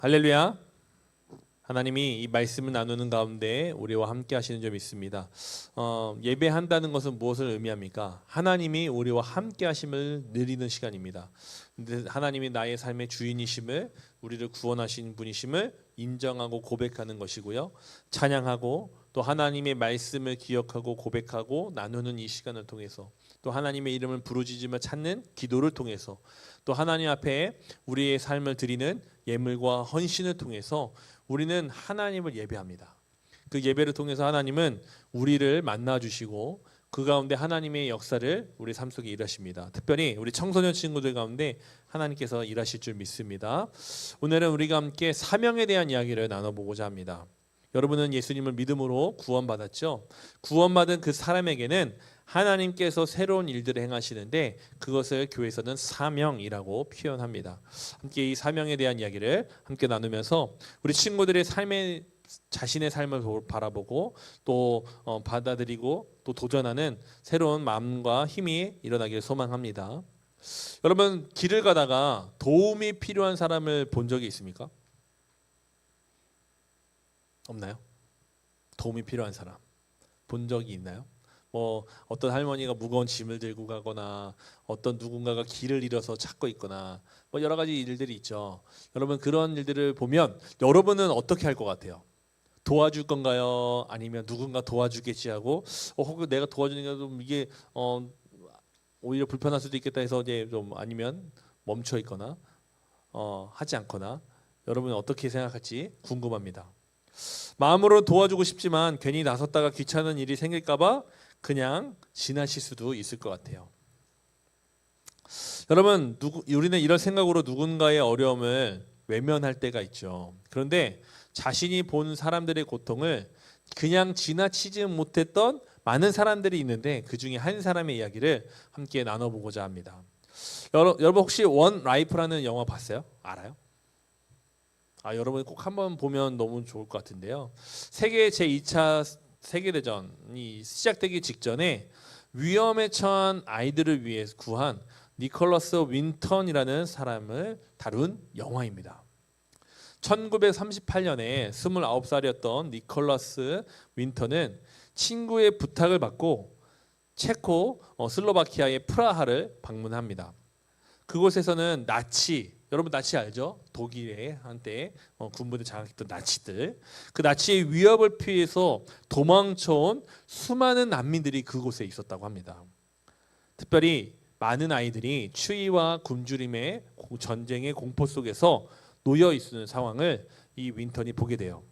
할렐루야. 하나님이 이 말씀을 나누는 가운데 우리와 함께 하시는 점이 있습니다. 예배한다는 것은 무엇을 의미합니까? 하나님이 우리와 함께 하심을 누리는 시간입니다. 근데 하나님이 나의 삶의 주인이심을, 우리를 구원하신 분이심을 인정하고 고백하는 것이고요. 찬양하고 또 하나님의 말씀을 기억하고 고백하고 나누는 이 시간을 통해서, 또 하나님의 이름을 부르짖으며 찾는 기도를 통해서, 또 하나님 앞에 우리의 삶을 드리는 예물과 헌신을 통해서 우리는 하나님을 예배합니다. 그 예배를 통해서 하나님은 우리를 만나 주시고 그 가운데 하나님의 역사를 우리 삶 속에 일하십니다. 특별히 우리 청소년 친구들 가운데 하나님께서 일하실 줄 믿습니다. 오늘은 우리가 함께 사명에 대한 이야기를 나눠보고자 합니다. 여러분은 예수님을 믿음으로 구원받았죠? 구원받은 그 사람에게는 하나님께서 새로운 일들을 행하시는데 그것을 교회에서는 사명이라고 표현합니다. 함께 이 사명에 대한 이야기를 함께 나누면서 우리 친구들의 삶의 자신의 삶을 바라보고 또 받아들이고 또 도전하는 새로운 마음과 힘이 일어나기를 소망합니다. 여러분, 길을 가다가 도움이 필요한 사람을 본 적이 있습니까? 없나요? 도움이 필요한 사람 본 적이 있나요? 어떤 할머니가 무거운 짐을 들고 가거나 어떤 누군가가 길을 잃어서 찾고 있거나 여러 가지 일들이 있죠. 여러분, 그런 일들을 보면 여러분은 어떻게 할 것 같아요? 도와줄 건가요? 아니면 누군가 도와주겠지 하고 혹은 내가 도와주니까 좀 이게 오히려 불편할 수도 있겠다 해서 이제 좀 아니면 멈춰 있거나 하지 않거나, 여러분은 어떻게 생각할지 궁금합니다. 마음으로 도와주고 싶지만 괜히 나섰다가 귀찮은 일이 생길까봐 그냥 지나칠 수도 있을 것 같아요. 여러분, 우리는 이런 생각으로 누군가의 어려움을 외면할 때가 있죠. 그런데 자신이 본 사람들의 고통을 그냥 지나치지 못했던 많은 사람들이 있는데 그 중에 한 사람의 이야기를 함께 나눠보고자 합니다. 여러분 혹시 원 라이프라는 영화 봤어요? 알아요? 여러분 꼭 한번 보면 너무 좋을 것 같은데요. 세계 제2차 세계대전이 시작되기 직전에 위험에 처한 아이들을 위해 구한 니콜러스 윈턴이라는 사람을 다룬 영화입니다. 1938년에 29살이었던 니콜러스 윈턴은 친구의 부탁을 받고 슬로바키아의 프라하를 방문합니다. 그곳에서는 여러분 나치 알죠? 독일의 한때 군부를 장악했던 나치들, 그 나치의 위협을 피해서 도망쳐온 수많은 난민들이 그곳에 있었다고 합니다. 특별히 많은 아이들이 추위와 굶주림의 전쟁의 공포 속에서 놓여 있는 상황을 이 윈턴이 보게 돼요.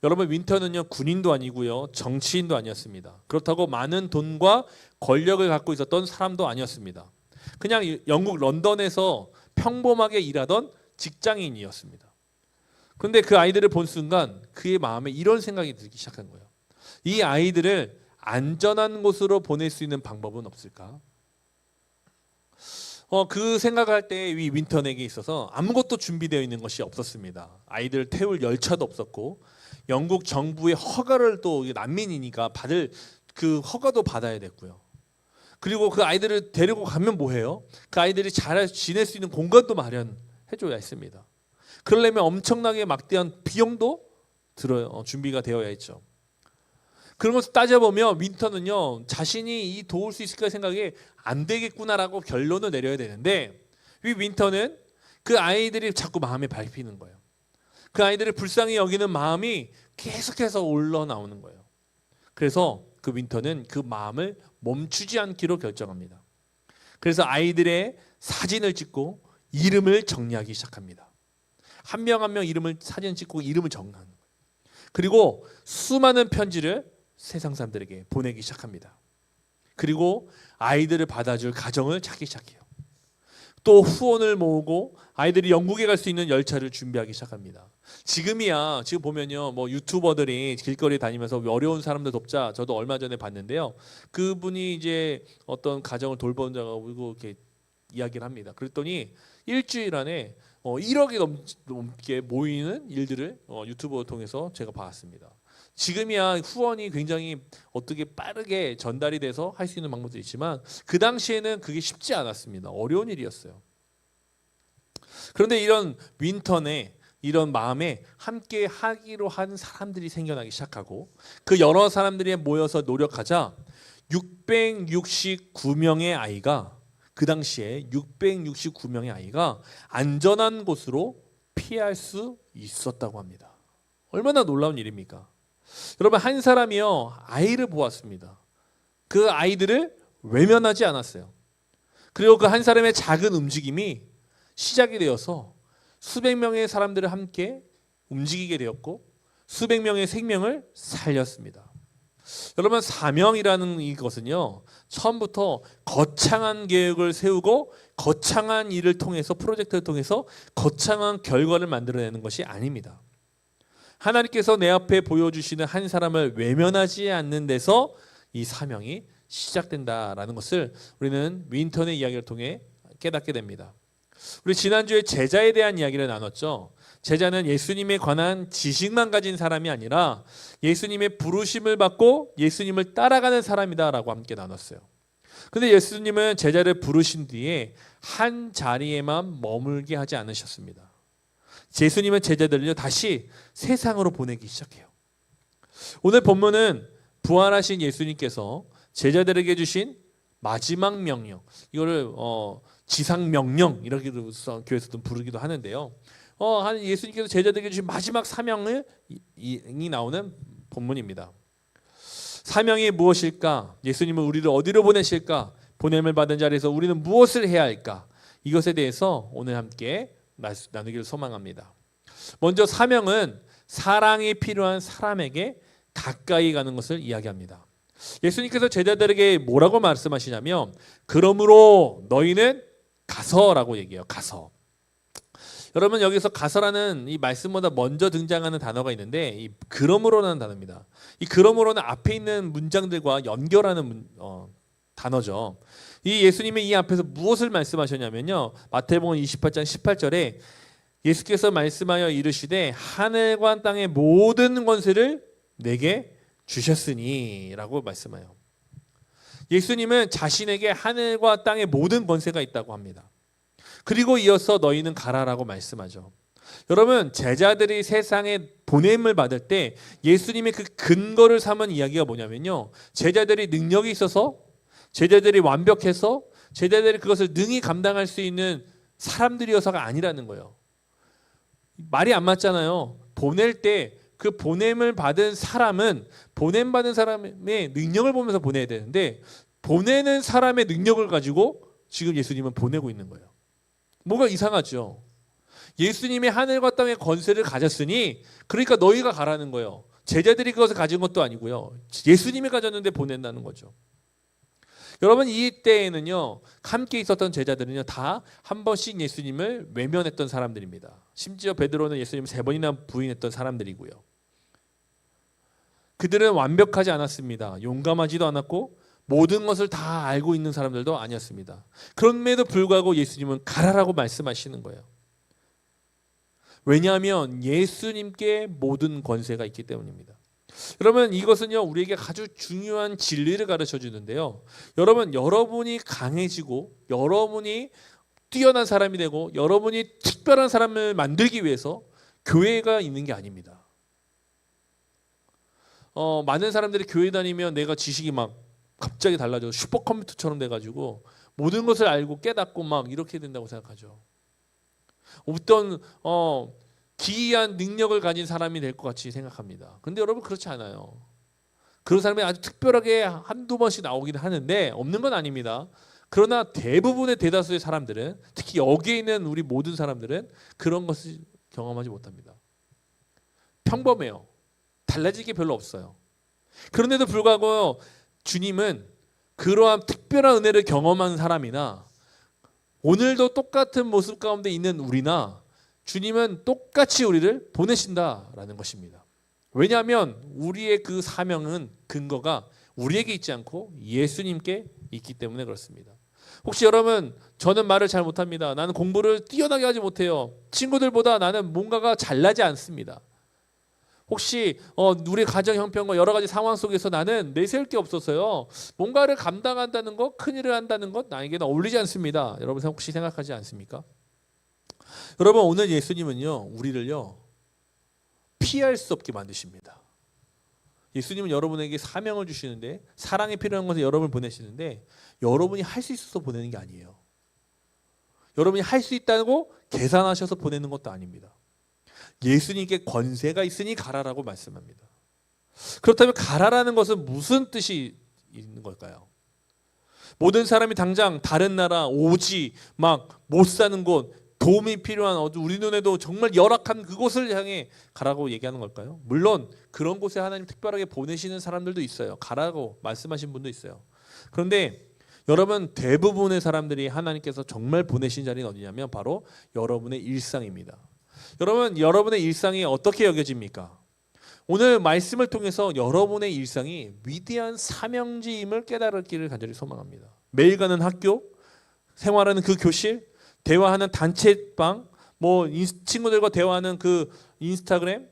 여러분, 윈턴은요 군인도 아니고요 정치인도 아니었습니다. 그렇다고 많은 돈과 권력을 갖고 있었던 사람도 아니었습니다. 그냥 영국 런던에서 평범하게 일하던 직장인이었습니다. 그런데 그 아이들을 본 순간 그의 마음에 이런 생각이 들기 시작한 거예요. 이 아이들을 안전한 곳으로 보낼 수 있는 방법은 없을까? 그 생각을 할 때 이 윈턴에게 있어서 아무것도 준비되어 있는 것이 없었습니다. 아이들을 태울 열차도 없었고 영국 정부의 허가를, 또 난민이니까 받을 그 허가도 받아야 됐고요. 그리고 그 아이들을 데리고 가면 뭐해요? 그 아이들이 잘 지낼 수 있는 공간도 마련해줘야 했습니다. 그러려면 엄청나게 막대한 비용도 준비가 되어야 했죠. 그런 것을 따져보면 윈턴은요 자신이 도울 수 있을까 생각에 안 되겠구나라고 결론을 내려야 되는데, 이 윈턴은 그 아이들이 자꾸 마음에 밟히는 거예요. 그 아이들을 불쌍히 여기는 마음이 계속해서 올라나오는 거예요. 그래서 그 윈턴은 그 마음을 멈추지 않기로 결정합니다. 그래서 아이들의 사진을 찍고 이름을 정리하기 시작합니다. 한 명 한 명 사진 찍고 이름을 정리하는 거예요. 그리고 수많은 편지를 세상 사람들에게 보내기 시작합니다. 그리고 아이들을 받아줄 가정을 찾기 시작해요. 또 후원을 모으고 아이들이 영국에 갈 수 있는 열차를 준비하기 시작합니다. 지금 보면요 유튜버들이 길거리 다니면서 어려운 사람들 돕자, 저도 얼마 전에 봤는데요. 그분이 이제 어떤 가정을 돌본 자가 이렇게 이야기를 합니다. 그랬더니 일주일 안에 1억이 넘게 모이는 일들을 유튜브를 통해서 제가 봤습니다. 지금이야 후원이 굉장히 어떻게 빠르게 전달이 돼서 할 수 있는 방법도 있지만 그 당시에는 그게 쉽지 않았습니다. 어려운 일이었어요. 그런데 이런 윈턴의 이런 마음에 함께 하기로 한 사람들이 생겨나기 시작하고 그 여러 사람들이 모여서 노력하자 669명의 아이가 그 당시에 669명의 아이가 안전한 곳으로 피할 수 있었다고 합니다. 얼마나 놀라운 일입니까? 여러분 한 사람이요 아이를 보았습니다. 그 아이들을 외면하지 않았어요. 그리고 그 한 사람의 작은 움직임이 시작이 되어서 수백 명의 사람들을 함께 움직이게 되었고 수백 명의 생명을 살렸습니다. 여러분 사명이라는 이것은요 처음부터 거창한 계획을 세우고 거창한 일을 통해서 프로젝트를 통해서 거창한 결과를 만들어내는 것이 아닙니다. 하나님께서 내 앞에 보여주시는 한 사람을 외면하지 않는 데서 이 사명이 시작된다라는 것을 우리는 윈턴의 이야기를 통해 깨닫게 됩니다. 우리 지난주에 제자에 대한 이야기를 나눴죠. 제자는 예수님에 관한 지식만 가진 사람이 아니라 예수님의 부르심을 받고 예수님을 따라가는 사람이다라고 함께 나눴어요. 근데 예수님은 제자를 부르신 뒤에 한 자리에만 머물게 하지 않으셨습니다. 예수님은 제자들을 다시 세상으로 보내기 시작해요. 오늘 본문은 부활하신 예수님께서 제자들에게 주신 마지막 명령, 이거를 지상 명령 이렇게도 교회에서도 부르기도 하는데요. 예수님께서 제자들에게 주신 마지막 사명이 나오는 본문입니다. 사명이 무엇일까? 예수님은 우리를 어디로 보내실까? 보냄을 받은 자리에서 우리는 무엇을 해야 할까? 이것에 대해서 오늘 함께 나누기를 소망합니다. 먼저 사명은 사랑이 필요한 사람에게 가까이 가는 것을 이야기합니다. 예수님께서 제자들에게 뭐라고 말씀하시냐면 그러므로 너희는 가서라고 얘기해요. 가서. 여러분 여기서 가서라는 이 말씀보다 먼저 등장하는 단어가 있는데 이 그러므로라는 단어입니다. 이 그러므로는 앞에 있는 문장들과 연결하는 단어죠. 이 예수님이 이 앞에서 무엇을 말씀하셨냐면요. 마태복음 28장 18절에 예수께서 말씀하여 이르시되 하늘과 땅의 모든 권세를 내게 주셨으니 라고 말씀해요. 예수님은 자신에게 하늘과 땅의 모든 권세가 있다고 합니다. 그리고 이어서 너희는 가라라고 말씀하죠. 여러분 제자들이 세상에 보냄을 받을 때 예수님의 그 근거를 삼은 이야기가 뭐냐면요. 제자들이 능력이 있어서 제자들이 완벽해서 제자들이 그것을 능히 감당할 수 있는 사람들이어서가 아니라는 거예요. 말이 안 맞잖아요. 보낼 때 그 보냄을 받은 사람은 보냄 받은 사람의 능력을 보면서 보내야 되는데 보내는 사람의 능력을 가지고 지금 예수님은 보내고 있는 거예요. 뭐가 이상하죠. 예수님이 하늘과 땅의 권세를 가졌으니 그러니까 너희가 가라는 거예요. 제자들이 그것을 가진 것도 아니고요. 예수님이 가졌는데 보낸다는 거죠. 여러분 이때에는요 함께 있었던 제자들은요 다 한 번씩 예수님을 외면했던 사람들입니다. 심지어 베드로는 예수님을 3번이나 부인했던 사람들이고요. 그들은 완벽하지 않았습니다. 용감하지도 않았고 모든 것을 다 알고 있는 사람들도 아니었습니다. 그럼에도 불구하고 예수님은 가라라고 말씀하시는 거예요. 왜냐하면 예수님께 모든 권세가 있기 때문입니다. 여러분 이것은요 우리에게 아주 중요한 진리를 가르쳐 주는데요. 여러분이 강해지고 여러분이 뛰어난 사람이 되고 여러분이 특별한 사람을 만들기 위해서 교회가 있는 게 아닙니다. 많은 사람들이 교회 다니면 내가 지식이 막 갑자기 달라져 슈퍼컴퓨터처럼 돼가지고 모든 것을 알고 깨닫고 막 이렇게 된다고 생각하죠. 어떤 기이한 능력을 가진 사람이 될 것 같이 생각합니다. 근데 여러분 그렇지 않아요. 그런 사람이 아주 특별하게 한두 번씩 나오긴 하는데 없는 건 아닙니다. 그러나 대부분의 대다수의 사람들은 특히 여기에 있는 우리 모든 사람들은 그런 것을 경험하지 못합니다. 평범해요. 달라질 게 별로 없어요. 그런데도 불구하고 주님은 그러한 특별한 은혜를 경험한 사람이나 오늘도 똑같은 모습 가운데 있는 우리나 주님은 똑같이 우리를 보내신다라는 것입니다. 왜냐하면 우리의 그 사명은 근거가 우리에게 있지 않고 예수님께 있기 때문에 그렇습니다. 혹시 여러분 저는 말을 잘 못합니다. 나는 공부를 뛰어나게 하지 못해요. 친구들보다 나는 뭔가가 잘나지 않습니다. 혹시 우리 가정 형편과 여러 가지 상황 속에서 나는 내세울 게 없어서요. 뭔가를 감당한다는 것, 큰일을 한다는 것 나에게는 어울리지 않습니다. 여러분 혹시 생각하지 않습니까? 여러분 오늘 예수님은요 우리를요 피할 수 없게 만드십니다. 예수님은 여러분에게 사명을 주시는데 사랑이 필요한 것에 여러분을 보내시는데 여러분이 할 수 있어서 보내는 게 아니에요. 여러분이 할 수 있다고 계산하셔서 보내는 것도 아닙니다. 예수님께 권세가 있으니 가라라고 말씀합니다. 그렇다면 가라라는 것은 무슨 뜻이 있는 걸까요? 모든 사람이 당장 다른 나라 오지 막 못 사는 곳 도움이 필요한 우리 눈에도 정말 열악한 그곳을 향해 가라고 얘기하는 걸까요? 물론 그런 곳에 하나님 특별하게 보내시는 사람들도 있어요. 가라고 말씀하신 분도 있어요. 그런데 여러분 대부분의 사람들이 하나님께서 정말 보내신 자리는 어디냐면 바로 여러분의 일상입니다. 여러분 여러분의 일상이 어떻게 여겨집니까? 오늘 말씀을 통해서 여러분의 일상이 위대한 사명지임을 깨달았기를 간절히 소망합니다. 매일 가는 학교, 생활하는 그 교실, 대화하는 단체방, 친구들과 대화하는 그 인스타그램,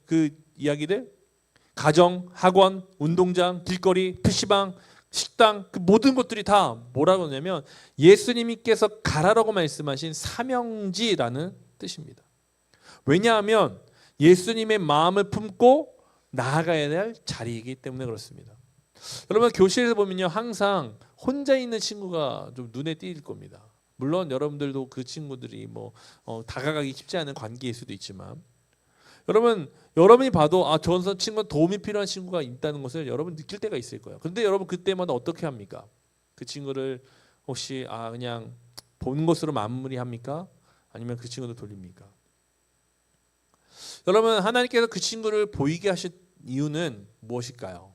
그 이야기들, 가정, 학원, 운동장, 길거리, PC방, 식당, 그 모든 것들이 다 뭐라고 하냐면 예수님께서 가라라고 말씀하신 사명지라는 뜻입니다. 왜냐하면 예수님의 마음을 품고 나아가야 될 자리이기 때문에 그렇습니다. 여러분 교실에서 보면요 항상 혼자 있는 친구가 좀 눈에 띄일 겁니다. 물론 여러분들도 그 친구들이 다가가기 쉽지 않은 관계일 수도 있지만 여러분이 봐도 저 친구는 도움이 필요한 친구가 있다는 것을 여러분 느낄 때가 있을 거예요. 그런데 여러분 그때마다 어떻게 합니까? 그 친구를 혹시 그냥 보는 것으로 마무리합니까? 아니면 그 친구도 돌립니까? 여러분 하나님께서 그 친구를 보이게 하신 이유는 무엇일까요?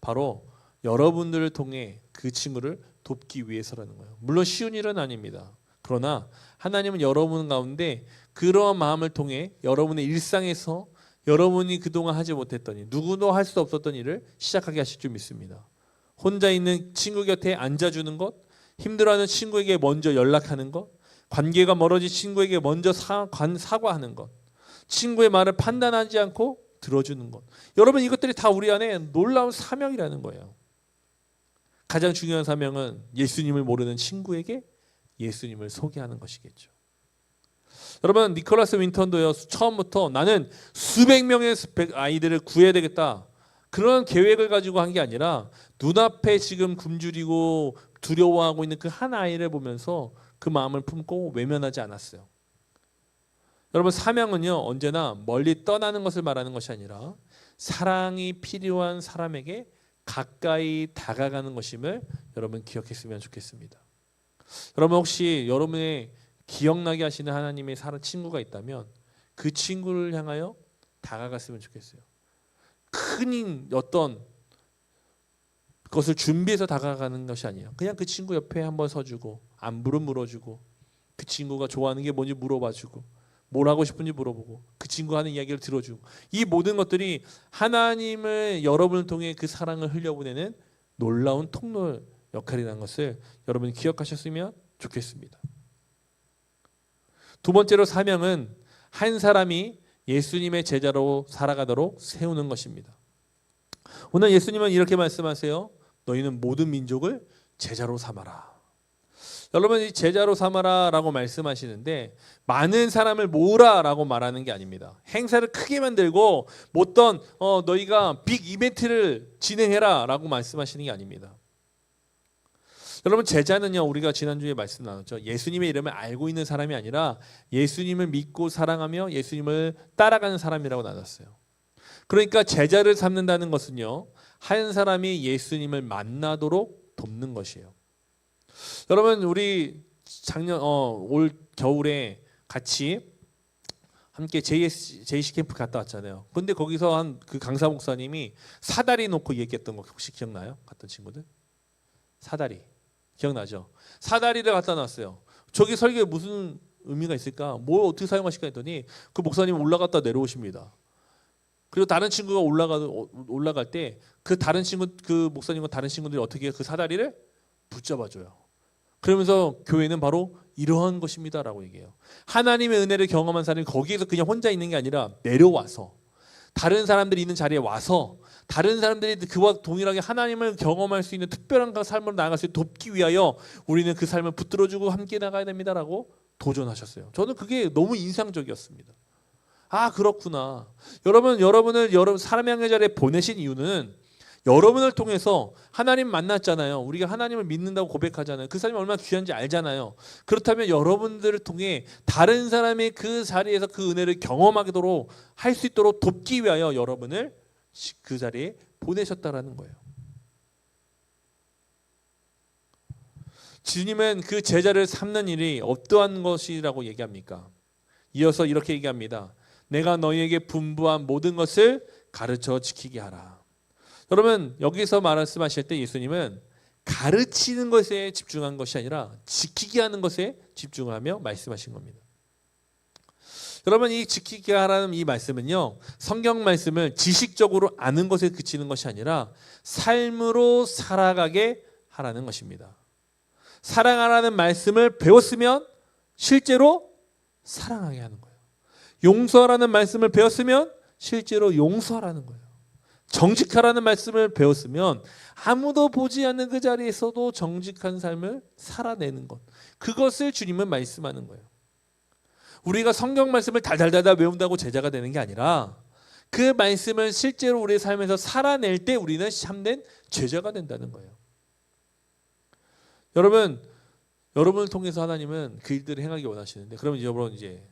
바로 여러분들을 통해 그 친구를 돕기 위해서라는 거예요. 물론 쉬운 일은 아닙니다. 그러나 하나님은 여러분 가운데 그러한 마음을 통해 여러분의 일상에서 여러분이 그동안 하지 못했던 일, 누구도 할 수 없었던 일을 시작하게 하실 줄 믿습니다. 혼자 있는 친구 곁에 앉아주는 것, 힘들어하는 친구에게 먼저 연락하는 것, 관계가 멀어진 친구에게 먼저 사과하는 것, 친구의 말을 판단하지 않고 들어주는 것. 여러분 이것들이 다 우리 안에 놀라운 사명이라는 거예요. 가장 중요한 사명은 예수님을 모르는 친구에게 예수님을 소개하는 것이겠죠. 여러분 니콜라스 윈턴도요 처음부터 나는 수백 명의 아이들을 구해야 되겠다 그런 계획을 가지고 한 게 아니라 눈앞에 지금 굶주리고 두려워하고 있는 그 한 아이를 보면서 그 마음을 품고 외면하지 않았어요. 여러분 사명은요 언제나 멀리 떠나는 것을 말하는 것이 아니라 사랑이 필요한 사람에게 가까이 다가가는 것임을 여러분 기억했으면 좋겠습니다. 여러분 혹시 여러분의 기억나게 하시는 하나님의 친구가 있다면 그 친구를 향하여 다가갔으면 좋겠어요. 큰 어떤 것을 준비해서 다가가는 것이 아니에요. 그냥 그 친구 옆에 한번 서주고 안부를 물어주고 그 친구가 좋아하는 게 뭔지 물어봐주고 뭘 하고 싶은지 물어보고 그 친구가 하는 이야기를 들어주고 이 모든 것들이 하나님을 여러분을 통해 그 사랑을 흘려보내는 놀라운 통로 역할이라는 것을 여러분이 기억하셨으면 좋겠습니다. 두 번째로 사명은 한 사람이 예수님의 제자로 살아가도록 세우는 것입니다. 오늘 예수님은 이렇게 말씀하세요. 너희는 모든 민족을 제자로 삼아라. 여러분 이 제자로 삼아라라고 말씀하시는데 많은 사람을 모으라라고 말하는 게 아닙니다. 행사를 크게 만들고 어떤 너희가 빅 이벤트를 진행해라라고 말씀하시는 게 아닙니다. 여러분 제자는요 우리가 지난주에 말씀 나눴죠. 예수님의 이름을 알고 있는 사람이 아니라 예수님을 믿고 사랑하며 예수님을 따라가는 사람이라고 나눴어요. 그러니까 제자를 삼는다는 것은요 한 사람이 예수님을 만나도록 돕는 것이에요. 여러분 우리 작년 올 겨울에 같이 함께 JC 캠프 갔다 왔잖아요. 근데 거기서 한 그 강사 목사님이 사다리 놓고 얘기했던 거 혹시 기억나요? 갔던 친구들? 사다리 기억나죠? 사다리를 갖다 놨어요. 저기 설교에 무슨 의미가 있을까? 뭘 어떻게 사용하실까 했더니 그 목사님 올라갔다 내려오십니다. 그리고 다른 친구가 올라갈 때 그 다른 친구 그 목사님과 다른 친구들이 어떻게 그 사다리를 붙잡아줘요. 그러면서 교회는 바로 이러한 것입니다라고 얘기해요. 하나님의 은혜를 경험한 사람이 거기에서 그냥 혼자 있는 게 아니라 내려와서 다른 사람들이 있는 자리에 와서 다른 사람들이 그와 동일하게 하나님을 경험할 수 있는 특별한 삶으로 나아갈 수 있도록 돕기 위하여 우리는 그 삶을 붙들어주고 함께 나가야 됩니다라고 도전하셨어요. 저는 그게 너무 인상적이었습니다. 아, 그렇구나. 여러분을 사람의 양의 자리에 보내신 이유는 여러분을 통해서 하나님 만났잖아요. 우리가 하나님을 믿는다고 고백하잖아요. 그 사람이 얼마나 귀한지 알잖아요. 그렇다면 여러분들을 통해 다른 사람이 그 자리에서 그 은혜를 경험하도록 할 수 있도록 돕기 위하여 여러분을 그 자리에 보내셨다라는 거예요. 주님은 그 제자를 삼는 일이 어떠한 것이라고 얘기합니까? 이어서 이렇게 얘기합니다. 내가 너희에게 분부한 모든 것을 가르쳐 지키게 하라. 여러분, 여기서 말씀하실 때 예수님은 가르치는 것에 집중한 것이 아니라 지키게 하는 것에 집중하며 말씀하신 겁니다. 여러분, 이 지키게 하라는 이 말씀은요, 성경 말씀을 지식적으로 아는 것에 그치는 것이 아니라 삶으로 살아가게 하라는 것입니다. 사랑하라는 말씀을 배웠으면 실제로 사랑하게 하는 거예요. 용서하라는 말씀을 배웠으면 실제로 용서하라는 거예요. 정직하라는 말씀을 배웠으면 아무도 보지 않는 그 자리에서도 정직한 삶을 살아내는 것, 그것을 주님은 말씀하는 거예요. 우리가 성경 말씀을 달달달달 외운다고 제자가 되는 게 아니라 그 말씀을 실제로 우리의 삶에서 살아낼 때 우리는 참된 제자가 된다는 거예요. 여러분을 통해서 하나님은 그 일들을 행하기 원하시는데, 그러면 여러분 이제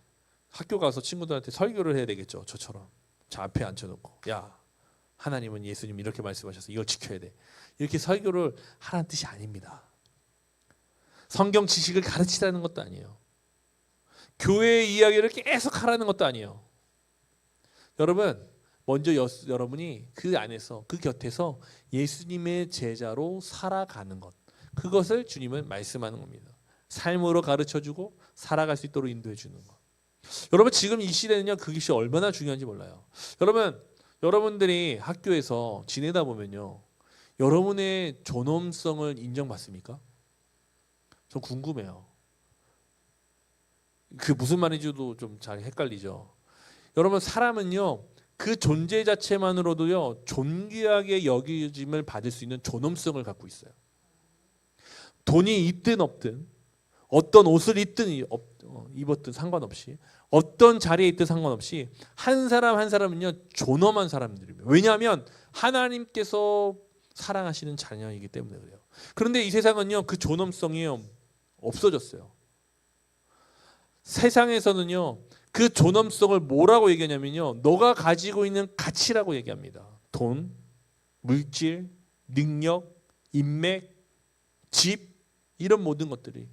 학교 가서 친구들한테 설교를 해야 되겠죠. 저처럼 저 앞에 앉혀놓고, 야, 하나님은 예수님 이렇게 말씀하셔서 이걸 지켜야 돼, 이렇게 설교를 하라는 뜻이 아닙니다. 성경 지식을 가르치라는 것도 아니에요. 교회의 이야기를 계속 하라는 것도 아니에요. 여러분, 먼저 여러분이 그 안에서, 그 곁에서 예수님의 제자로 살아가는 것, 그것을 주님은 말씀하는 겁니다. 삶으로 가르쳐주고 살아갈 수 있도록 인도해 주는 것. 여러분, 지금 이 시대는요, 그것이 얼마나 중요한지 몰라요. 여러분들이 학교에서 지내다 보면요, 여러분의 존엄성을 인정받습니까? 전 궁금해요. 그 무슨 말인지도 좀 잘 헷갈리죠. 여러분, 사람은요, 그 존재 자체만으로도요, 존귀하게 여겨짐을 받을 수 있는 존엄성을 갖고 있어요. 돈이 있든 없든, 어떤 옷을 입었든 상관없이, 어떤 자리에 있든 상관없이 한 사람 한 사람은요, 존엄한 사람들입니다. 왜냐하면 하나님께서 사랑하시는 자녀이기 때문에 그래요. 그런데 이 세상은요, 그 존엄성이 없어졌어요. 세상에서는요, 그 존엄성을 뭐라고 얘기하냐면요, 너가 가지고 있는 가치라고 얘기합니다. 돈, 물질, 능력, 인맥, 집, 이런 모든 것들이,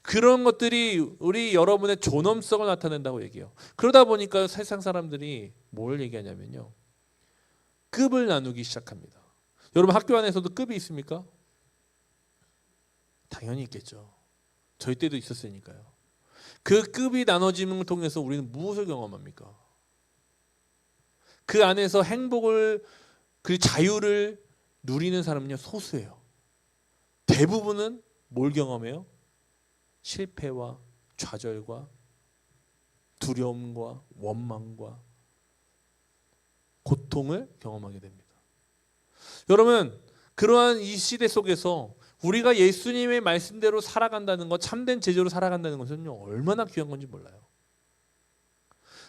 그런 것들이 우리 여러분의 존엄성을 나타낸다고 얘기해요. 그러다 보니까 세상 사람들이 뭘 얘기하냐면요, 급을 나누기 시작합니다. 여러분, 학교 안에서도 급이 있습니까? 당연히 있겠죠. 저희 때도 있었으니까요. 그 급이 나눠짐을 통해서 우리는 무엇을 경험합니까? 그 안에서 행복을, 그 자유를 누리는 사람은요, 소수예요. 대부분은 뭘 경험해요? 실패와 좌절과 두려움과 원망과 고통을 경험하게 됩니다. 여러분, 그러한 이 시대 속에서 우리가 예수님의 말씀대로 살아간다는 것, 참된 제자로 살아간다는 것은요, 얼마나 귀한 건지 몰라요.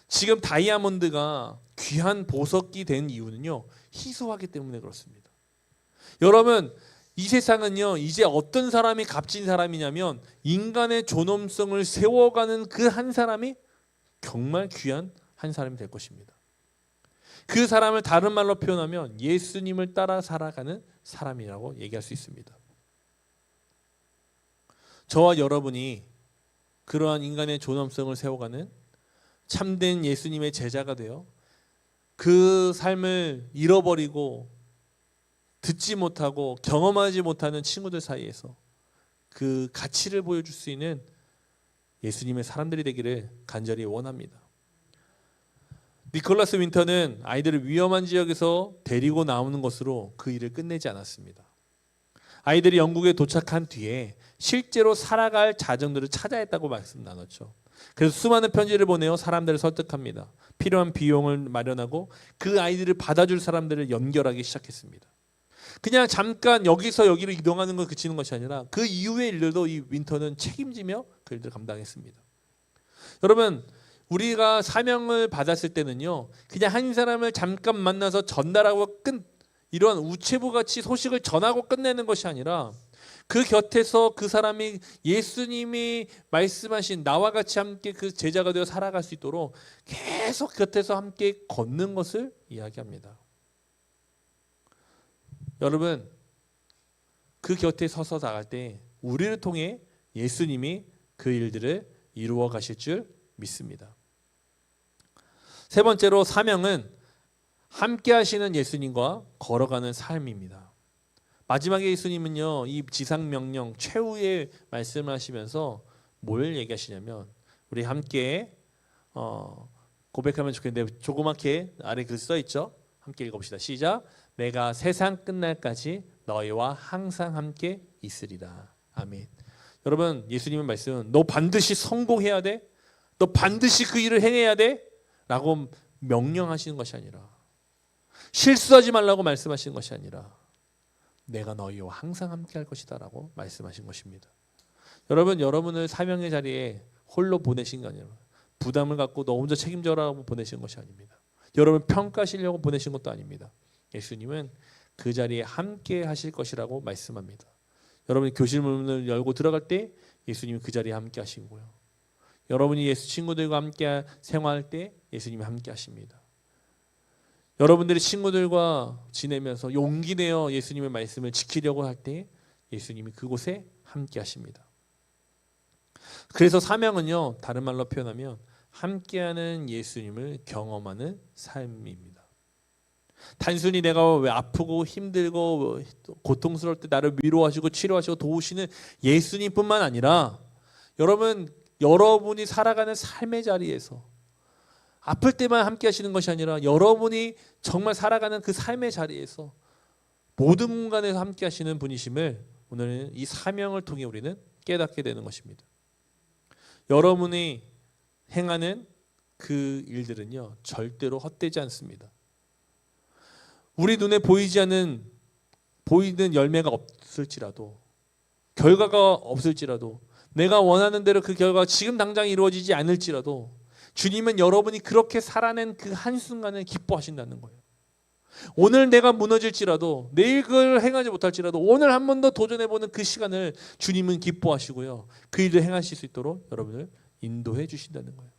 지금 다이아몬드가 귀한 보석이 된 이유는요, 희소하기 때문에 그렇습니다. 여러분, 이 세상은요, 이제 어떤 사람이 값진 사람이냐면 인간의 존엄성을 세워가는 그 한 사람이 정말 귀한 한 사람이 될 것입니다. 그 사람을 다른 말로 표현하면 예수님을 따라 살아가는 사람이라고 얘기할 수 있습니다. 저와 여러분이 그러한 인간의 존엄성을 세워가는 참된 예수님의 제자가 되어 그 삶을 잃어버리고 듣지 못하고 경험하지 못하는 친구들 사이에서 그 가치를 보여줄 수 있는 예수님의 사람들이 되기를 간절히 원합니다. 니콜라스 윈터는 아이들을 위험한 지역에서 데리고 나오는 것으로 그 일을 끝내지 않았습니다. 아이들이 영국에 도착한 뒤에 실제로 살아갈 자정들을 찾아야 했다고 말씀 나눴죠. 그래서 수많은 편지를 보내어 사람들을 설득합니다. 필요한 비용을 마련하고 그 아이들을 받아줄 사람들을 연결하기 시작했습니다. 그냥 잠깐 여기서 여기로 이동하는 걸 그치는 것이 아니라 그 이후의 일들도 이 윈터는 책임지며 그 일들을 감당했습니다. 여러분, 우리가 사명을 받았을 때는요, 그냥 한 사람을 잠깐 만나서 전달하고 이런 우체부같이 소식을 전하고 끝내는 것이 아니라 그 곁에서 그 사람이 예수님이 말씀하신 나와 같이 함께 그 제자가 되어 살아갈 수 있도록 계속 곁에서 함께 걷는 것을 이야기합니다. 여러분, 그 곁에 서서 나갈 때 우리를 통해 예수님이 그 일들을 이루어 가실 줄 믿습니다. 세 번째로 사명은 함께 하시는 예수님과 걸어가는 삶입니다. 마지막에 예수님은요, 이 지상명령 최후의 말씀을 하시면서 뭘 얘기하시냐면, 우리 함께 고백하면 좋겠는데 조그맣게 아래 글 써있죠. 함께 읽어봅시다. 시작. 내가 세상 끝날까지 너희와 항상 함께 있으리라. 아멘. 여러분, 예수님의 말씀은 너 반드시 성공해야 돼? 너 반드시 그 일을 행해야 돼? 라고 명령하시는 것이 아니라, 실수하지 말라고 말씀하시는 것이 아니라, 내가 너희와 항상 함께 할 것이다 라고 말씀하신 것입니다. 여러분, 여러분을 사명의 자리에 홀로 보내신 게 아니라 부담을 갖고 너 혼자 책임져라고 보내신 것이 아닙니다. 여러분 평가하시려고 보내신 것도 아닙니다. 예수님은 그 자리에 함께 하실 것이라고 말씀합니다. 여러분이 교실 문을 열고 들어갈 때 예수님이 그 자리에 함께 하시고요. 여러분이 예수 친구들과 함께 생활할 때 예수님이 함께 하십니다. 여러분들이 친구들과 지내면서 용기 내어 예수님의 말씀을 지키려고 할 때 예수님이 그곳에 함께 하십니다. 그래서 사명은요, 다른 말로 표현하면 함께하는 예수님을 경험하는 삶입니다. 단순히 내가 왜 아프고 힘들고 고통스러울 때 나를 위로하시고 치료하시고 도우시는 예수님뿐만 아니라 여러분이 살아가는 삶의 자리에서 아플 때만 함께 하시는 것이 아니라 여러분이 정말 살아가는 그 삶의 자리에서 모든 공간에서 함께 하시는 분이심을 오늘은 이 사명을 통해 우리는 깨닫게 되는 것입니다. 여러분이 행하는 그 일들은요, 절대로 헛되지 않습니다. 우리 눈에 보이는 열매가 없을지라도, 결과가 없을지라도, 내가 원하는 대로 그 결과가 지금 당장 이루어지지 않을지라도 주님은 여러분이 그렇게 살아낸 그 한순간을 기뻐하신다는 거예요. 오늘 내가 무너질지라도, 내일 그걸 행하지 못할지라도 오늘 한 번 더 도전해보는 그 시간을 주님은 기뻐하시고요, 그 일을 행하실 수 있도록 여러분을 인도해 주신다는 거예요.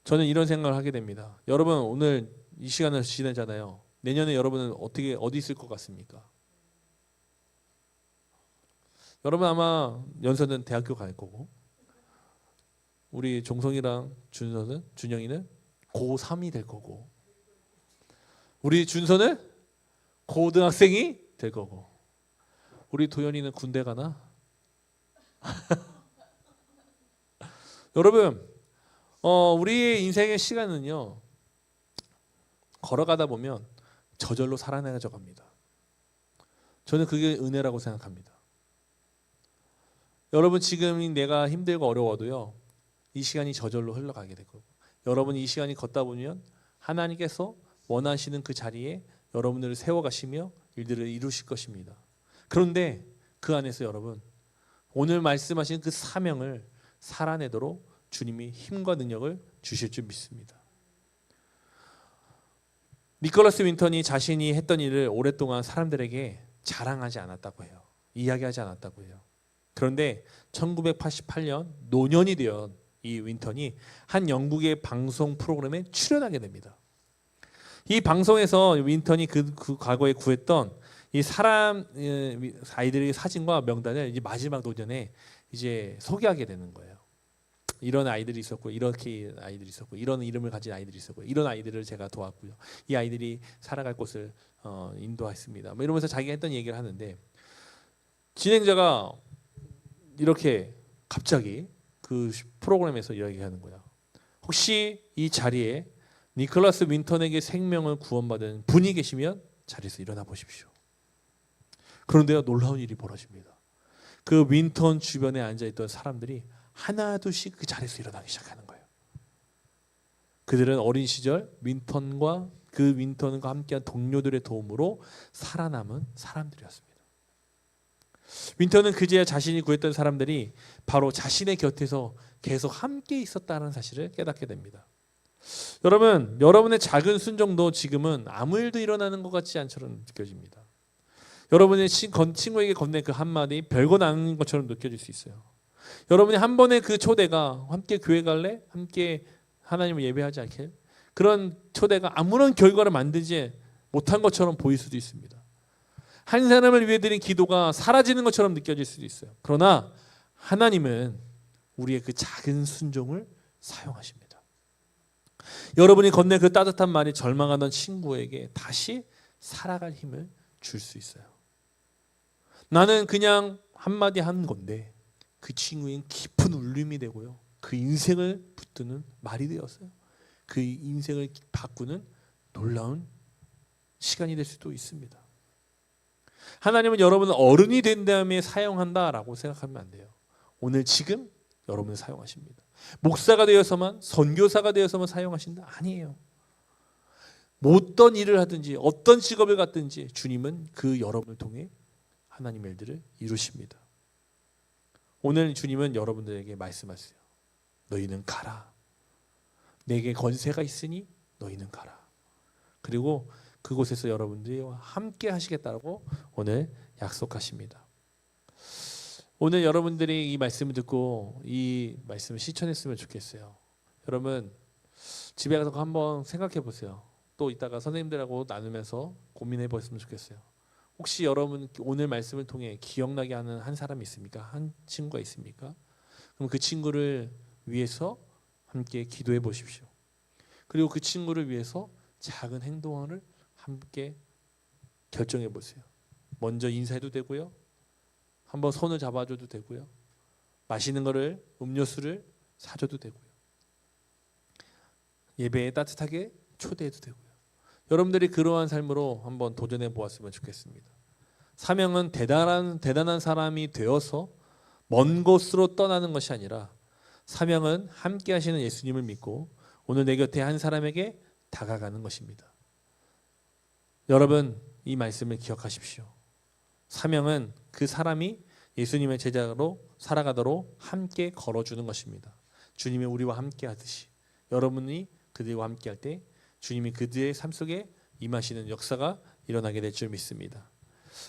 저는 이런 생각을 하게 됩니다. 여러분, 오늘 이 시간을 지내잖아요. 내년에 여러분은 어디 있을 것 같습니까? 여러분 아마 연서는 대학교 갈 거고, 우리 종성이랑 준영이는 고3이 될 거고, 우리 준서는 고등학생이 될 거고, 우리 도연이는 군대 가나? 여러분, 우리의 인생의 시간은요, 걸어가다 보면 저절로 살아나져 갑니다. 저는 그게 은혜라고 생각합니다. 여러분, 지금 내가 힘들고 어려워도요, 이 시간이 저절로 흘러가게 될 거고, 여러분이 이 시간이 걷다 보면 하나님께서 원하시는 그 자리에 여러분들을 세워가시며 일들을 이루실 것입니다. 그런데 그 안에서 여러분, 오늘 말씀하신 그 사명을 살아내도록 주님이 힘과 능력을 주실 줄 믿습니다. 니콜라스 윈턴이 자신이 했던 일을 오랫동안 사람들에게 자랑하지 않았다고 해요. 이야기하지 않았다고 해요. 그런데 1988년 노년이 되어 이 윈턴이 한 영국의 방송 프로그램에 출연하게 됩니다. 이 방송에서 윈턴이 그 과거에 구했던 이 아이들의 사진과 명단을 이제 마지막 노년에 이제 소개하게 되는 거예요. 이런 아이들이 있었고, 이렇게 아이들이 있었고, 이런 이름을 가진 아이들이 있었고, 이런 아이들을 제가 도왔고요, 이 아이들이 살아갈 곳을 인도했습니다. 뭐 이러면서 자기가 했던 얘기를 하는데, 진행자가 이렇게 갑자기 그 프로그램에서 이야기하는 거야. 혹시 이 자리에 니콜라스 윈턴에게 생명을 구원받은 분이 계시면 자리에서 일어나 보십시오. 그런데요, 놀라운 일이 벌어집니다. 그 윈턴 주변에 앉아있던 사람들이 하나둘씩 그 자리에서 일어나기 시작하는 거예요. 그들은 어린 시절 윈턴과 함께한 동료들의 도움으로 살아남은 사람들이었습니다. 윈터는 그제야 자신이 구했던 사람들이 바로 자신의 곁에서 계속 함께 있었다는 사실을 깨닫게 됩니다. 여러분, 여러분의 작은 순종도 지금은 아무 일도 일어나는 것 같지 않처럼 느껴집니다. 여러분의 친구에게 건넨 그 한마디 별거 아닌 것처럼 느껴질 수 있어요. 여러분이 한 번의 그 초대가 함께 교회 갈래? 함께 하나님을 예배하지 않게? 그런 초대가 아무런 결과를 만들지 못한 것처럼 보일 수도 있습니다. 한 사람을 위해 드린 기도가 사라지는 것처럼 느껴질 수도 있어요. 그러나 하나님은 우리의 그 작은 순종을 사용하십니다. 여러분이 건넨 그 따뜻한 말이 절망하던 친구에게 다시 살아갈 힘을 줄 수 있어요. 나는 그냥 한마디 한 건데 그 친구인 깊은 울림이 되고요. 그 인생을 붙드는 말이 되었어요. 그 인생을 바꾸는 놀라운 시간이 될 수도 있습니다. 하나님은 여러분을 어른이 된 다음에 사용한다라고 생각하면 안 돼요. 오늘 지금 여러분을 사용하십니다. 목사가 되어서만, 선교사가 되어서만 사용하신다? 아니에요. 어떤 일을 하든지 어떤 직업을 갖든지 주님은 그 여러분을 통해 하나님의 일들을 이루십니다. 오늘 주님은 여러분들에게 말씀하세요. 너희는 가라. 내게 권세가 있으니 너희는 가라. 그리고 그곳에서 여러분들과 함께 하시겠다고 오늘 약속하십니다. 오늘 여러분들이 이 말씀을 듣고 이 말씀을 실천했으면 좋겠어요. 여러분 집에 가서 한번 생각해 보세요. 또 이따가 선생님들하고 나누면서 고민해 보셨으면 좋겠어요. 혹시 여러분 오늘 말씀을 통해 기억나게 하는 한 사람이 있습니까? 한 친구가 있습니까? 그럼 그 친구를 위해서 함께 기도해 보십시오. 그리고 그 친구를 위해서 작은 행동을 함께 결정해 보세요. 먼저 인사해도 되고요. 한번 손을 잡아줘도 되고요. 마시는 거를 음료수를 사줘도 되고요. 예배에 따뜻하게 초대해도 되고요. 여러분들이 그러한 삶으로 한번 도전해 보았으면 좋겠습니다. 사명은 대단한 사람이 되어서 먼 곳으로 떠나는 것이 아니라 사명은 함께 하시는 예수님을 믿고 오늘 내 곁에 한 사람에게 다가가는 것입니다. 여러분 이 말씀을 기억하십시오. 사명은 그 사람이 예수님의 제자로 살아가도록 함께 걸어주는 것입니다. 주님이 우리와 함께 하듯이 여러분이 그들과 함께 할 때 주님이 그들의 삶 속에 임하시는 역사가 일어나게 될 줄 믿습니다.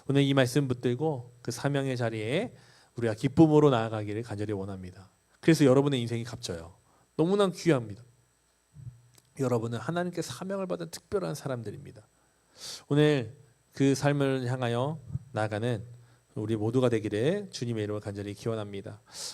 오늘 이 말씀 붙들고 그 사명의 자리에 우리가 기쁨으로 나아가기를 간절히 원합니다. 그래서 여러분의 인생이 값져요. 너무나 귀합니다. 여러분은 하나님께 사명을 받은 특별한 사람들입니다. 오늘 그 삶을 향하여 나아가는 우리 모두가 되기를 주님의 이름으로 간절히 기원합니다.